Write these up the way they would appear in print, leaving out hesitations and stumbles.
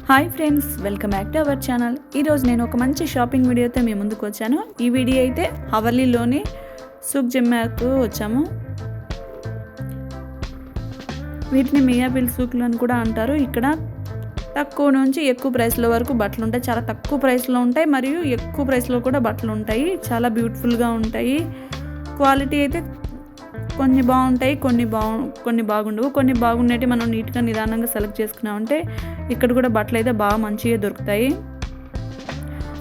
Hi friends, welcome back to our channel. ఈరోజు నేను ఒక మంచి షాపింగ్ వీడియోతో మీ ముందుకు వచ్చాను. ఈ వీడియో అయితే హవర్లీలోని సూక్ జమ్మాకు వచ్చాము. వీటిని మియాబిల్ సూక్లు అని కూడా అంటారు. ఇక్కడ తక్కువ నుంచి ఎక్కువ ప్రైస్లో వరకు బట్టలు ఉంటాయి. చాలా తక్కువ ప్రైస్లో ఉంటాయి మరియు ఎక్కువ ప్రైస్లో కూడా బట్టలు ఉంటాయి. చాలా బ్యూటిఫుల్గా ఉంటాయి. క్వాలిటీ అయితే కొన్ని బాగుంటాయి, కొన్ని బాగుండవు. కొన్ని బాగుండేవి మనం నీట్గా నిదానంగా సెలెక్ట్ చేసుకున్నామంటే ఇక్కడ కూడా బట్టలు అయితే బాగా మంచిగా దొరుకుతాయి.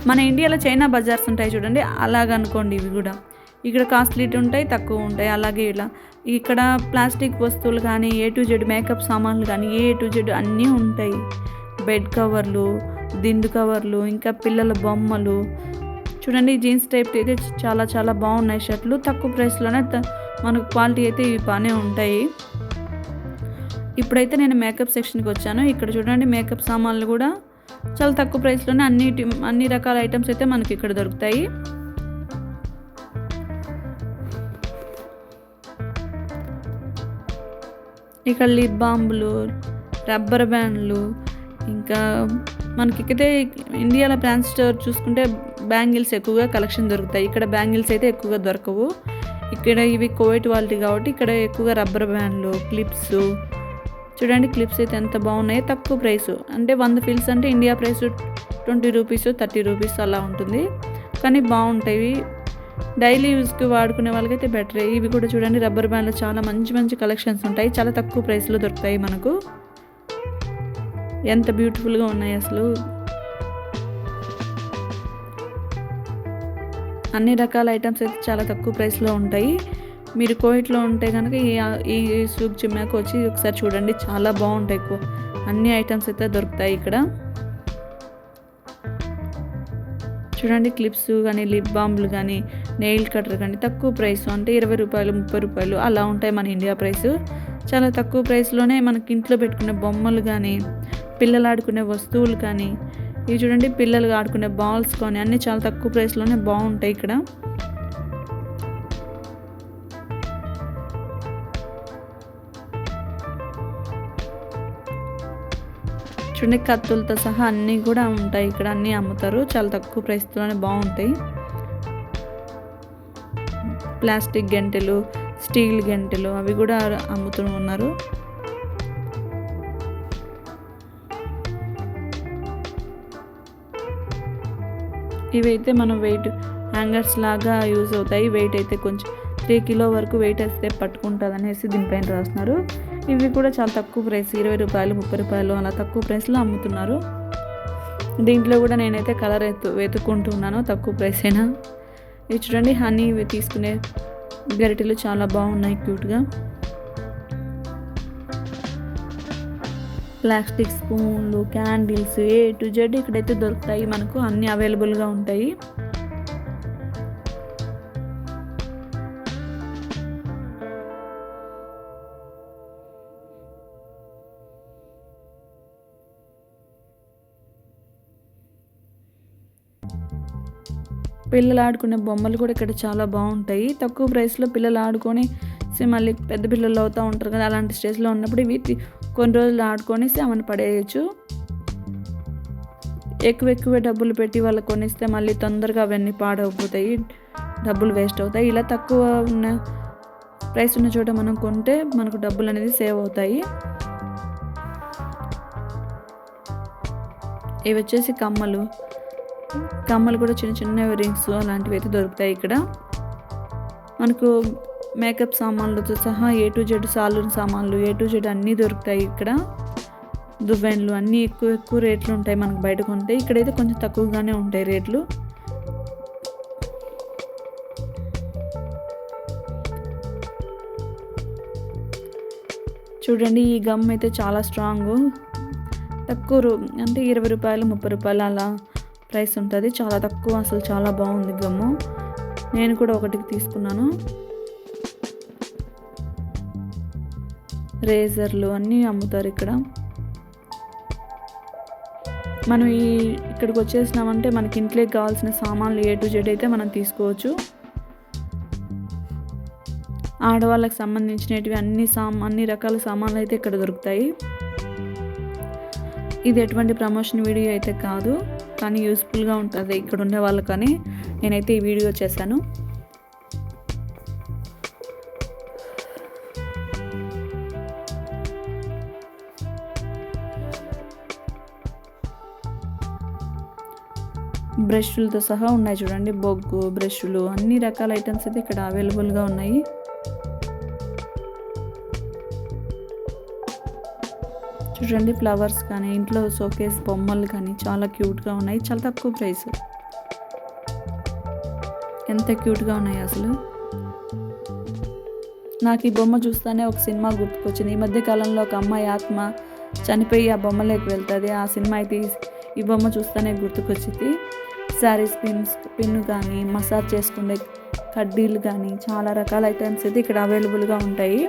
మన ఇండియాలో చైనా బజార్స్ ఉంటాయి చూడండి, అలాగనుకోండి. ఇవి కూడా ఇక్కడ కాస్ట్లీ ఉంటాయి, తక్కువ ఉంటాయి. అలాగే ఇక్కడ ప్లాస్టిక్ వస్తువులు కానీ A to Z మేకప్ సామాన్లు కానీ A to Z అన్నీ ఉంటాయి. బెడ్ కవర్లు, దిండు కవర్లు, ఇంకా పిల్లల బొమ్మలు చూడండి. జీన్స్ టైప్ అయితే చాలా చాలా బాగున్నాయి షర్ట్లు. తక్కువ ప్రైస్లోనే మనకు క్వాలిటీ అయితే ఇవి బాగానే ఉంటాయి. ఇప్పుడైతే నేను మేకప్ సెక్షన్కి వచ్చాను. ఇక్కడ చూడండి, మేకప్ సామాన్లు కూడా చాలా తక్కువ ప్రైస్లోనే అన్ని రకాల ఐటమ్స్ అయితే మనకి ఇక్కడ దొరుకుతాయి. ఇక్కడ లిప్ బాంబులు, రబ్బర్ బ్యాండ్లు, ఇంకా మనకైతే ఇండియాలో బ్రాండ్ స్టోర్ చూసుకుంటే బ్యాంగిల్స్ ఎక్కువగా కలెక్షన్ దొరుకుతాయి. ఇక్కడ బ్యాంగిల్స్ అయితే ఎక్కువగా దొరకవు. ఇక్కడ ఇవి కువైట్ వాళ్ళకి కాబట్టి ఇక్కడ ఎక్కువగా రబ్బర్ బ్యాండ్లు, క్లిప్స్ చూడండి. క్లిప్స్ అయితే ఎంత బాగున్నాయో, తక్కువ ప్రైసు. అంటే 100 ఫిల్స్ అంటే ఇండియా ప్రైస్ 20 రూపీస్ 30 రూపీస్ అలా ఉంటుంది. కానీ బాగుంటాయి. డైలీ యూస్కి వాడుకునే వాళ్ళకైతే బెటర్. ఇవి కూడా చూడండి, రబ్బర్ బ్యాండ్లో చాలా మంచి మంచి కలెక్షన్స్ ఉంటాయి. చాలా తక్కువ ప్రైస్లో దొరుకుతాయి మనకు. ఎంత బ్యూటిఫుల్గా ఉన్నాయి అసలు. అన్ని రకాల ఐటమ్స్ అయితే చాలా తక్కువ ప్రైస్లో ఉంటాయి. మీరు కోవిట్లో ఉంటే కనుక ఈ సూక్ జమ్మాకు వచ్చి ఒకసారి చూడండి, చాలా బాగుంటాయి. అన్ని ఐటమ్స్ అయితే దొరుకుతాయి ఇక్కడ. చూడండి, క్లిప్స్ కానీ, లిప్ బాంబులు కానీ, నెయిల్ కటర్ కానీ తక్కువ ప్రైస్. అంటే 20 రూపాయలు 30 రూపాయలు అలా ఉంటాయి మన ఇండియా ప్రైస్. చాలా తక్కువ ప్రైస్లోనే మనకి ఇంట్లో పెట్టుకునే బొమ్మలు కానీ, పిల్లలు ఆడుకునే వస్తువులు కానీ, ఇవి చూడండి, పిల్లలు ఆడుకునే బాల్స్ కానీ అన్నీ చాలా తక్కువ ప్రైస్లోనే బాగుంటాయి ఇక్కడ. చూడండి, కత్తులతో సహా అన్నీ కూడా ఉంటాయి ఇక్కడ. అన్నీ అమ్ముతారు, చాలా తక్కువ ప్రైస్లోనే బాగుంటాయి. ప్లాస్టిక్ గంటెలు, స్టీల్ గంటెలు అవి కూడా అమ్ముతూ ఉన్నారు. ఇవైతే మనం వెయిట్ హ్యాంగర్స్ లాగా యూజ్ అవుతాయి. వెయిట్ అయితే కొంచెం 3 కిలో వరకు వెయిట్ వేస్తే పట్టుకుంటుంది అనేసి దీనిపైన రాస్తున్నారు. ఇవి కూడా చాలా తక్కువ ప్రైస్, 20 రూపాయలు 30 రూపాయలు అలా తక్కువ ప్రైస్లో అమ్ముతున్నారు. దీంట్లో కూడా నేనైతే కలర్ వెతుక్కుంటున్నాను, తక్కువ ప్రైస్ అయినా. ఇవి చూడండి, హనీ ఇవి తీసుకునే గరిటెలు చాలా బాగున్నాయి క్యూట్గా. ప్లాస్టిక్ స్పూన్లు, క్యాండిల్స్ A to Z ఇక్కడైతే దొరుకుతాయి మనకు. అన్నీ అవైలబుల్గా ఉంటాయి. పిల్లలు ఆడుకునే బొమ్మలు కూడా ఇక్కడ చాలా బాగుంటాయి. తక్కువ ప్రైస్లో పిల్లలు ఆడుకొని మళ్ళీ పెద్ద పిల్లలు అవుతూ ఉంటారు కదా, అలాంటి స్టేజ్లో ఉన్నప్పుడు ఇవి కొన్ని రోజులు ఆడుకొనిస్తే ఆమెను పడేయచ్చు. ఎక్కువ డబ్బులు పెట్టి వాళ్ళకి కొనిస్తే మళ్ళీ తొందరగా అవన్నీ పాడైపోతాయి, డబ్బులు వేస్ట్ అవుతాయి. ఇలా తక్కువ ఉన్న ప్రైస్ ఉన్న చోట మనం కొంటే మనకు డబ్బులు అనేది సేవ్ అవుతాయి. ఇవి వచ్చేసి కమ్మలు కూడా చిన్న చిన్న రింగ్స్ అలాంటివి అయితే దొరుకుతాయి ఇక్కడ మనకు. మేకప్ సామాన్లతో సహా A to Z సాలూన్ సామాన్లు A to Z అన్నీ దొరుకుతాయి ఇక్కడ. దువ్వెన్లు అన్నీ ఎక్కువ రేట్లు ఉంటాయి మనకు బయట కొంటే. ఇక్కడైతే కొంచెం తక్కువగానే ఉంటాయి రేట్లు. చూడండి, ఈ గమ్ అయితే చాలా స్ట్రాంగ్. తక్కువ అంటే 20 రూపాయలు 30 రూపాయలు అలా ప్రైస్ ఉంటుంది. చాలా తక్కువ, అసలు చాలా బాగుంది గమ్ము. నేను కూడా ఒకటికి తీసుకున్నాను. రేజర్లు అన్నీ అమ్ముతారు ఇక్కడ. మనం ఇక్కడికి వచ్చేసినామంటే మనకి ఇంట్లోకి కావాల్సిన సామాన్లు A to Z అయితే మనం తీసుకోవచ్చు. ఆడవాళ్ళకి సంబంధించినవి అన్ని రకాల సామాన్లు అయితే ఇక్కడ దొరుకుతాయి. ఇది ఎటువంటి ప్రమోషన్ వీడియో అయితే కాదు, కానీ యూస్ఫుల్గా ఉంటుంది ఇక్కడ ఉండే వాళ్ళకని నేనైతే ఈ వీడియో చేశాను. బ్రష్లతో సహా ఉన్నాయి చూడండి, బొగ్గు బ్రష్లు అన్ని రకాల ఐటమ్స్ అయితే ఇక్కడ అవైలబుల్గా ఉన్నాయి. చూడండి ఫ్లవర్స్ కానీ ఇంట్లో షోకేస్ బొమ్మలు కానీ చాలా క్యూట్గా ఉన్నాయి. చాలా తక్కువ ప్రైస్, ఎంత క్యూట్గా ఉన్నాయి అసలు. నాకు ఈ బొమ్మ చూస్తానే ఒక సినిమా గుర్తుకొచ్చింది. ఈ మధ్య కాలంలో ఒక అమ్మాయి ఆత్మ చనిపోయి ఆ బొమ్మలోకి వెళ్తుంది. ఆ సినిమా అయితే ఈ బొమ్మ చూస్తానే గుర్తుకొచ్చింది. శారీస్ పిన్ను కానీ మసాజ్ చేసుకునే కడ్డీలు కానీ చాలా రకాల ఐటమ్స్ అయితే ఇక్కడ అవైలబుల్గా ఉంటాయి.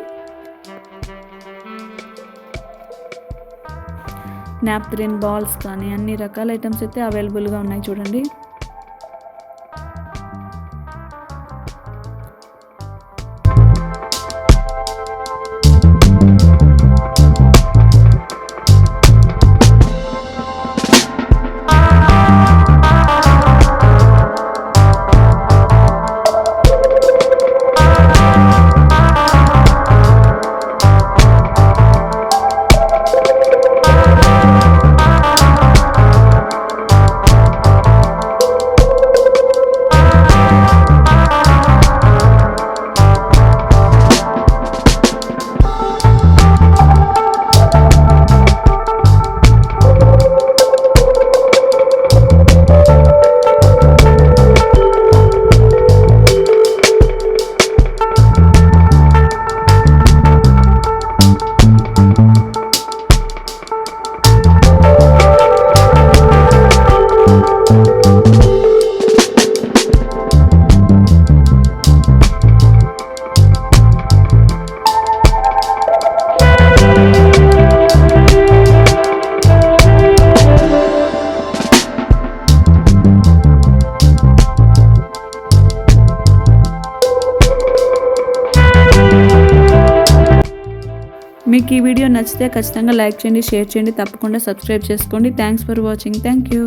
నాప్థలిన్ బాల్స్ కానీ అన్ని రకాల ఐటమ్స్ అయితే అవైలబుల్గా ఉన్నాయి చూడండి. మీకు ఈ వీడియో నచ్చితే ఖచ్చితంగా లైక్ చేయండి, షేర్ చేయండి, తప్పకుండా సబ్స్క్రైబ్ చేసుకోండి. Thanks for watching. Thank you.